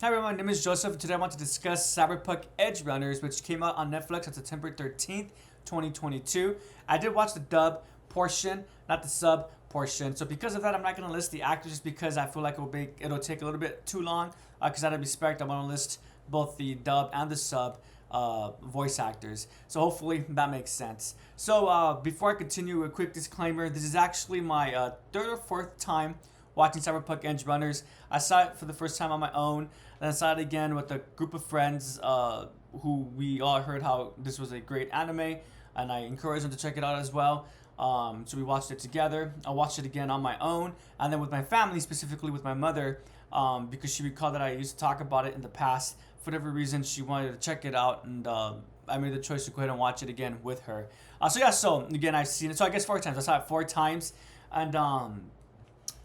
Hi everyone, my name is Joseph. Today I want to discuss Cyberpunk Edgerunners, which came out on Netflix on September 13th, 2022. I did watch the dub portion, not the sub portion. So because of that, I'm not going to list the actors just because I feel like it'll take a little bit too long. Because out of respect, I want to list both the dub and the sub voice actors. So hopefully that makes sense. So before I continue, a quick disclaimer. This is actually my third or fourth time watching Cyberpunk Edgerunners. I saw it for the first time on my own, then I saw it again with a group of friends who we all heard how this was a great anime, and I encouraged them to check it out as well. So we watched it together. I watched it again on my own, and then with my family, specifically with my mother, because she recalled that I used to talk about it in the past. For whatever reason, she wanted to check it out, and I made the choice to go ahead and watch it again with her. So again, I've seen it. So I guess 4 times. I saw it 4 times, and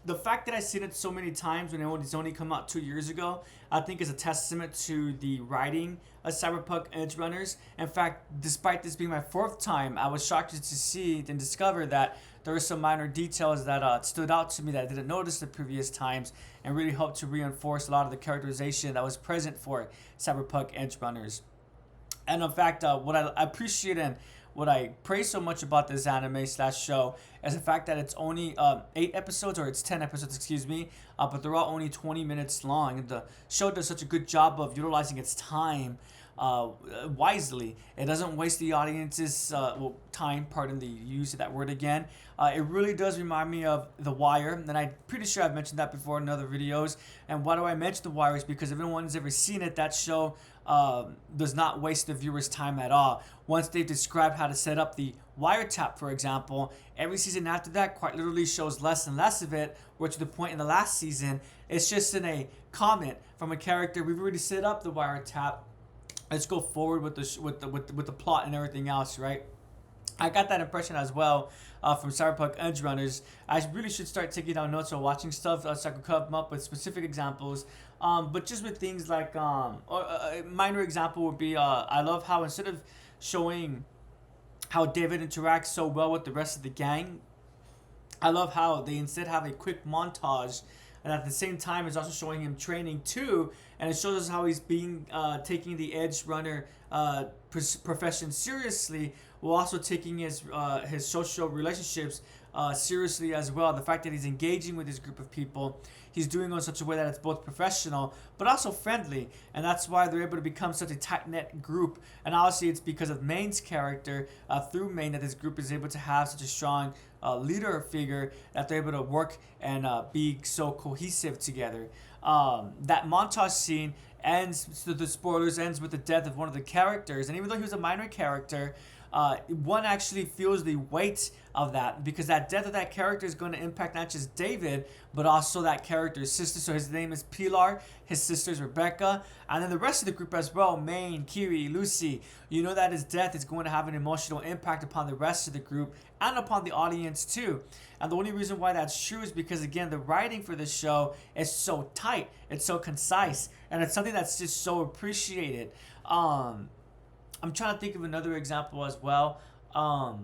the fact that I've seen it so many times when it's only come out 2 years ago, I think is a testament to the writing of Cyberpunk Edgerunners. In fact, despite this being my 4th time, I was shocked to see and discover that there were some minor details that stood out to me that I didn't notice the previous times, and really helped to reinforce a lot of the characterization that was present for Cyberpunk Edgerunners. And in fact, what I appreciate and what I praise so much about this anime slash show is the fact that it's only 8 episodes, or it's 10 episodes, excuse me, but they're all only 20 minutes long. And the show does such a good job of utilizing its time wisely. It doesn't waste the audience's time, pardon the use of that word again. It really does remind me of The Wire, and I'm pretty sure I've mentioned that before in other videos. And why do I mention The Wire is because if anyone's ever seen it, that show does not waste the viewer's time at all. Once they've described how to set up the wiretap, for example, every season after that quite literally shows less and less of it, where to the point in the last season, it's just in a comment from a character: we've already set up the wiretap, let's go forward with the plot and everything else, right? I got that impression as well from Cyberpunk Edgerunners. I really should start taking down notes or watching stuff so I can come up with specific examples. But just with things like, a minor example would be, I love how instead of showing how David interacts so well with the rest of the gang, I love how they instead have a quick montage, and at the same time it's also showing him training too, and it shows us how he's being taking the edge runner profession seriously, while also taking his social relationships seriously as well. The fact that he's engaging with this group of people, he's doing it in such a way that it's both professional but also friendly, and that's why they're able to become such a tight-knit group. And obviously it's because of Main's character, through Main, that this group is able to have such a strong leader figure, that they're able to work and be so cohesive together. That montage scene ends, so the spoilers, ends with the death of one of the characters, and even though he was a minor character, one actually feels the weight of that, because that death of that character is going to impact not just David, but also that character's sister. So his name is Pilar, his sister's Rebecca, and then the rest of the group as well: Maine, Kiri, Lucy. You know that his death is going to have an emotional impact upon the rest of the group and upon the audience too. And the only reason why that's true is because, again, the writing for this show is so tight, it's so concise, and it's something that's just so appreciated. I'm trying to think of another example as well. Or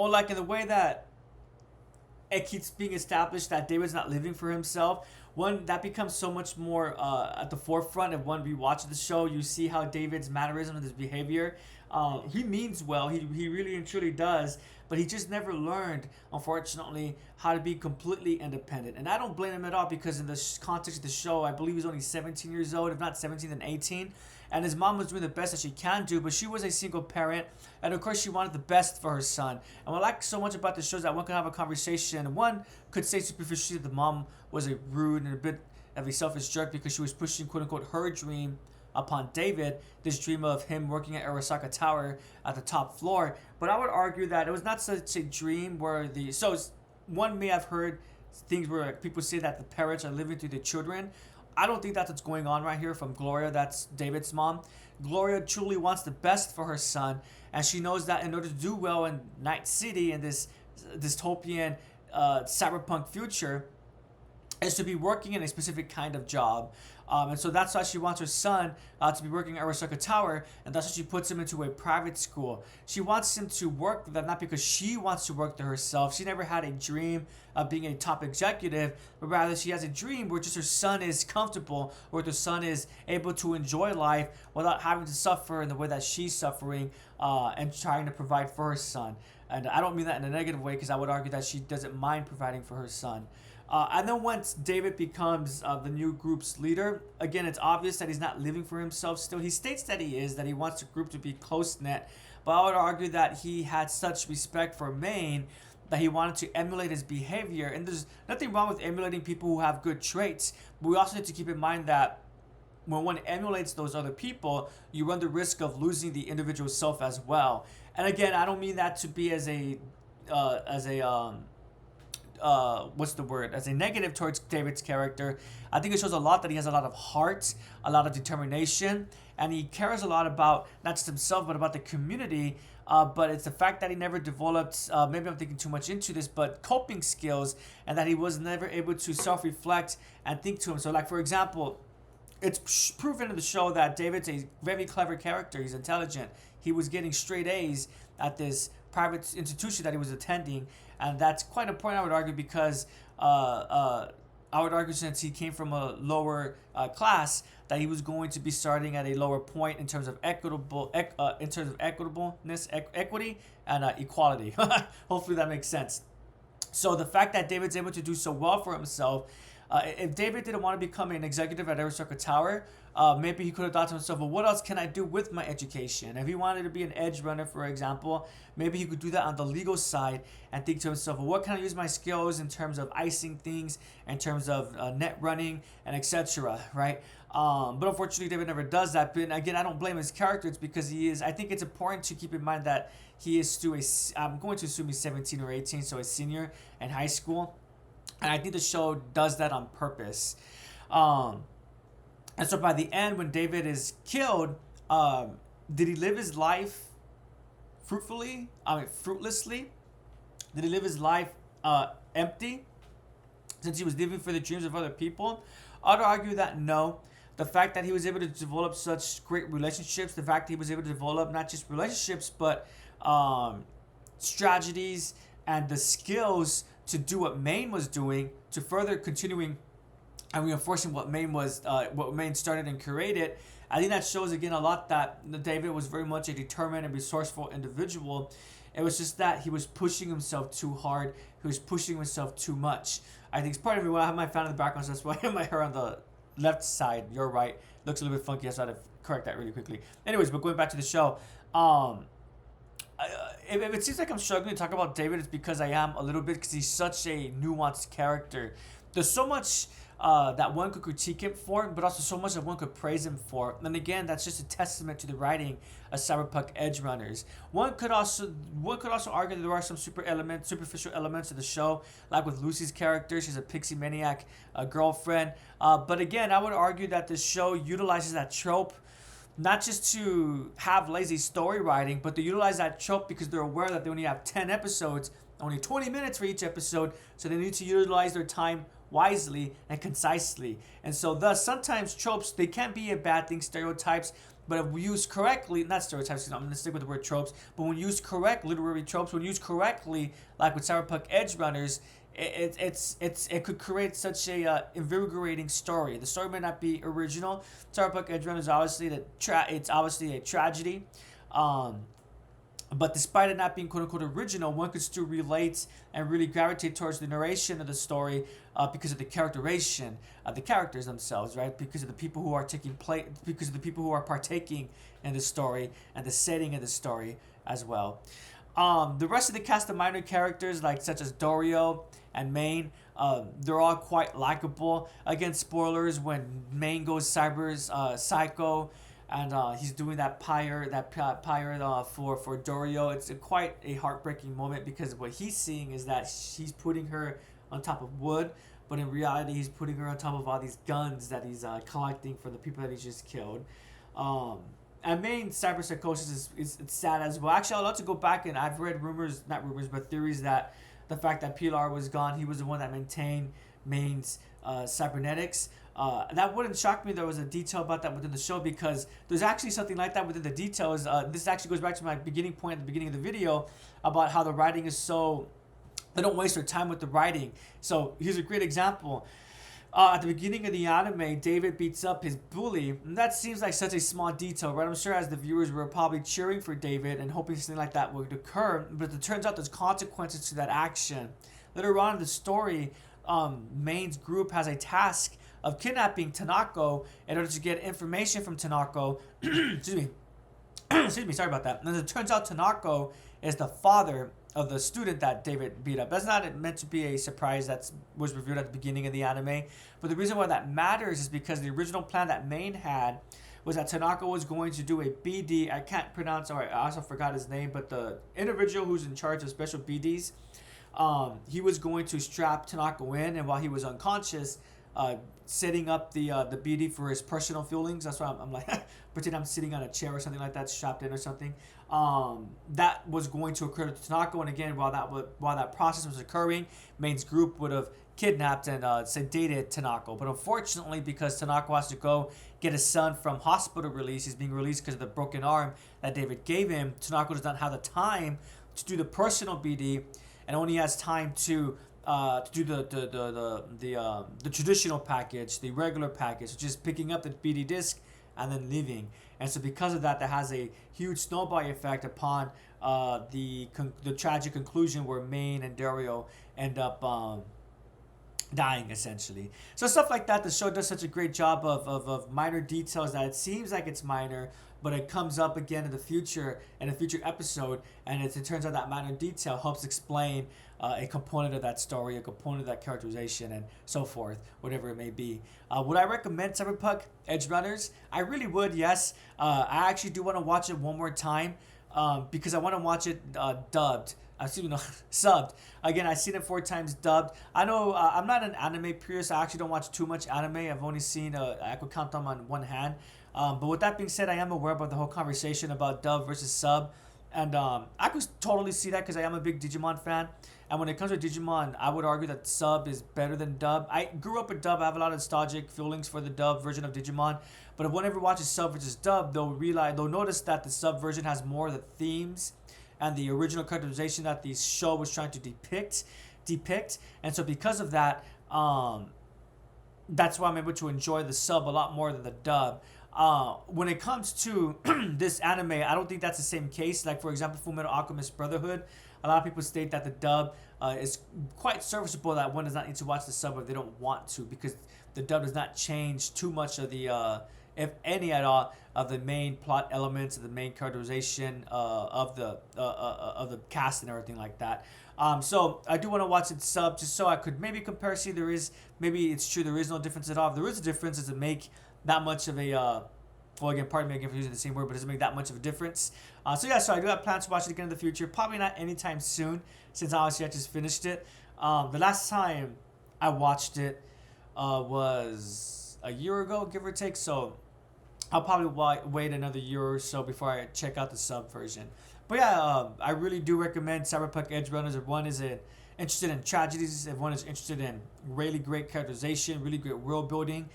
like in the way that it keeps being established that David's not living for himself. One, that becomes so much more at the forefront. If one rewatches the show, you see how David's mannerism and his behavior, he means well, he really and truly does, but he just never learned, unfortunately, how to be completely independent. And I don't blame him at all, because in the context of the show, I believe he was only 17 years old, if not 17 then 18, and his mom was doing the best that she can do, but she was a single parent, and of course she wanted the best for her son. And what I like so much about the show is that one can have a conversation. One could say superficially that the mom was a rude and a bit of a selfish jerk, because she was pushing, quote unquote, her dream upon David, this dream of him working at Arasaka Tower at the top floor. But I would argue that it was not such a dream where one may have heard things where people say that the parents are living through the children. I don't think that's what's going on right here from Gloria, that's David's mom. Gloria truly wants the best for her son, and she knows that in order to do well in Night City, in this dystopian cyberpunk future, is to be working in a specific kind of job. And so that's why she wants her son to be working at Arasaka Tower, and that's why she puts him into a private school. She wants him to work there not because she wants to work there herself. She never had a dream of being a top executive, but rather she has a dream where just her son is comfortable, where her son is able to enjoy life without having to suffer in the way that she's suffering and trying to provide for her son. And I don't mean that in a negative way, because I would argue that she doesn't mind providing for her son. And then once David becomes the new group's leader, again, it's obvious that he's not living for himself still. He states that he is, that he wants the group to be close-knit, but I would argue that he had such respect for Maine that he wanted to emulate his behavior. And there's nothing wrong with emulating people who have good traits, but we also need to keep in mind that when one emulates those other people, you run the risk of losing the individual self as well. And again, I don't mean that to be as a what's the word, as a negative towards David's character. I think it shows a lot that he has a lot of heart, a lot of determination, and he cares a lot about not just himself but about the community. But it's the fact that he never developed, maybe I'm thinking too much into this, but coping skills, and that he was never able to self-reflect and think to him. So like, for example, it's proven in the show that David's a very clever character. He's intelligent. He was getting straight A's at this private institution that he was attending, and that's quite important, I would argue, because I would argue, since he came from a lower class, that he was going to be starting at a lower point in terms of equitableness, equity, and equality. Hopefully that makes sense. So the fact that David's able to do so well for himself, if David didn't want to become an executive at Arasaka Tower, maybe he could have thought to himself, well, what else can I do with my education? If he wanted to be an edge runner, for example, maybe he could do that on the legal side and think to himself, well, what can I use my skills in terms of icing things, in terms of net running, and etc., right? But unfortunately, David never does that. But again, I don't blame his character. It's because he is, I think it's important to keep in mind that he is still I'm going to assume he's 17 or 18, so a senior in high school. And I think the show does that on purpose. And so by the end, when David is killed, did he live his life fruitlessly? Did he live his life empty, since he was living for the dreams of other people? I'd argue that no. The fact that he was able to develop such great relationships, the fact that he was able to develop not just relationships, but strategies and the skills to do what Maine was doing, to further continuing and reinforcing what Maine started and created. I think that shows again a lot that David was very much a determined and resourceful individual. It was just that he was pushing himself too hard. He was pushing himself too much. I think it's part of me. Well, I have my fan in the background, so that's why I have my hair on the left side. Your right looks a little bit funky. I had to correct that really quickly. Anyways, but going back to the show, if it seems like I'm struggling to talk about David, it's because I am a little bit, because he's such a nuanced character. There's so much that one could critique him for, but also so much that one could praise him for. And again, that's just a testament to the writing of Cyberpunk Edgerunners. One could also argue that there are some superficial elements of the show, like with Lucy's character. She's a pixie maniac girlfriend. But again, I would argue that the show utilizes that trope not just to have lazy story writing, but to utilize that trope because they're aware that they only have 10 episodes, only 20 minutes for each episode, so they need to utilize their time wisely and concisely. And so thus, sometimes tropes, they can be a bad thing, stereotypes, but if we use correctly, not stereotypes, I'm going to stick with the word tropes, but when used correct, literary tropes, when used correctly, like with Cyberpunk Edgerunners, it could create such a invigorating story. The story may not be original. Cyberpunk Edgerunners is obviously it's obviously a tragedy. But despite it not being quote unquote original, one could still relate and really gravitate towards the narration of the story because of the characterization of the characters themselves, right? Because of the people who are because of the people who are partaking in the story and the setting of the story as well. The rest of the cast of minor characters, such as Dorio and Maine, they're all quite likable. Again, spoilers, when Maine goes psycho, and he's doing that pyre for Dorio. It's quite a heartbreaking moment, because what he's seeing is that he's putting her on top of wood, but in reality he's putting her on top of all these guns that he's collecting for the people that he just killed. And Maine's cyberpsychosis is sad as well. Actually, I'd love to go back, and I've read theories that the fact that Pilar was gone, he was the one that maintained Maine's cybernetics. That wouldn't shock me there was a detail about that within the show, because there's actually something like that within the details. This actually goes back to my beginning point at the beginning of the video about how the writing is so, they don't waste their time with the writing. So here's a great example. At the beginning of the anime, David beats up his bully, and that seems like such a small detail, right? I'm sure as the viewers were probably cheering for David and hoping something like that would occur, but it turns out there's consequences to that action. Later on in the story, Main's group has a task of kidnapping Tanako in order to get information from Tanako. Excuse me. Excuse me, sorry about that. And then it turns out Tanako is the father of the student that David beat up. That's not meant to be a surprise. That was revealed at the beginning of the anime. But the reason why that matters is because the original plan that Main had was that Tanaka was going to do a BD. I can't pronounce, or I also forgot his name, but the individual who's in charge of special BDs, he was going to strap Tanaka in, and while he was unconscious, setting up the BD for his personal feelings. That's why I'm like, pretend I'm sitting on a chair or something like that, strapped in or something. That was going to occur to Tanaka, and again, while that process was occurring, Main's group would have kidnapped and sedated Tanaka. But unfortunately, because Tanaka has to go get his son from hospital release, he's being released because of the broken arm that David gave him. Tanaka does not have the time to do the personal BD, and only has time to do the traditional package, the regular package, just picking up the BD disc and then leaving. And so because of that, that has a huge snowball effect upon the tragic conclusion where Main and Dario end up dying, essentially. So stuff like that, the show does such a great job of minor details that it seems like it's minor, but it comes up again in the future, in a future episode, and it turns out that minor detail helps explain a component of that story, a component of that characterization, and so forth, whatever it may be. Would I recommend Cyberpunk Edgerunners? I really would, yes. I actually do want to watch it one more time because I want to watch it dubbed. Excuse me, no, subbed. Again, I've seen it 4 times dubbed. I know I'm not an anime purist. I actually don't watch too much anime. I've only seen, I could count them on one hand. But with that being said, I am aware about the whole conversation about dub versus sub. And I could totally see that because I am a big Digimon fan. And when it comes to Digimon, I would argue that sub is better than dub. I grew up with dub. I have a lot of nostalgic feelings for the dub version of Digimon. But if one ever watches sub versus dub, they'll notice that the sub version has more of the themes and the original characterization that the show was trying to depict. And so because of that, that's why I'm able to enjoy the sub a lot more than the dub. When it comes to this anime, I don't think that's the same case. Like, for example, Fullmetal Alchemist Brotherhood, a lot of people state that the dub is quite serviceable, that one does not need to watch the sub if they don't want to, because the dub does not change too much of the, if any at all, of the main plot elements, of the main characterization of the cast and everything like that. So I do want to watch it sub just so I could maybe compare. See, maybe it's true there is no difference at all. If there is a difference, does it make that much of a well, again, pardon me again for using the same word, but does it make that much of a difference? So I do have plans to watch it again in the future. Probably not anytime soon, since obviously I just finished it. The last time I watched it was a year ago, give or take. So I'll probably wait another year or so before I check out the sub version. But yeah, I really do recommend Cyberpunk Edgerunners if one is interested in tragedies, if one is interested in really great characterization, really great world building.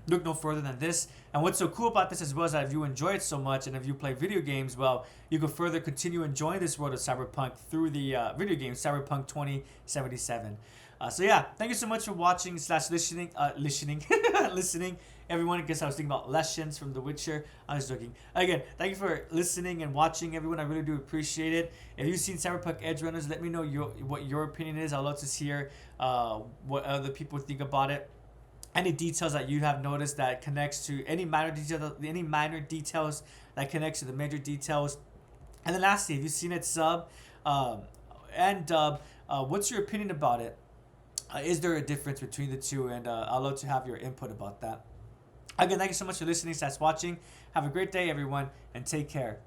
Look no further than this. And what's so cool about this as well is that if you enjoy it so much and if you play video games, well, you can further continue enjoying this world of Cyberpunk through the video game Cyberpunk 2077. So yeah, thank you so much for watching / listening, listening. Everyone, I guess I was thinking about lessons from The Witcher. I'm just joking. Again, thank you for listening and watching, everyone. I really do appreciate it. If you've seen Cyberpunk Edgerunners, let me know what your opinion is. I'd love to hear what other people think about it. Any details that you have noticed that connects to any minor details that connects to the major details. And then lastly, if you've seen it sub and dub, what's your opinion about it? Is there a difference between the two? And I'd love to have your input about that. Again, thank you so much for listening / watching. Have a great day, everyone, and take care.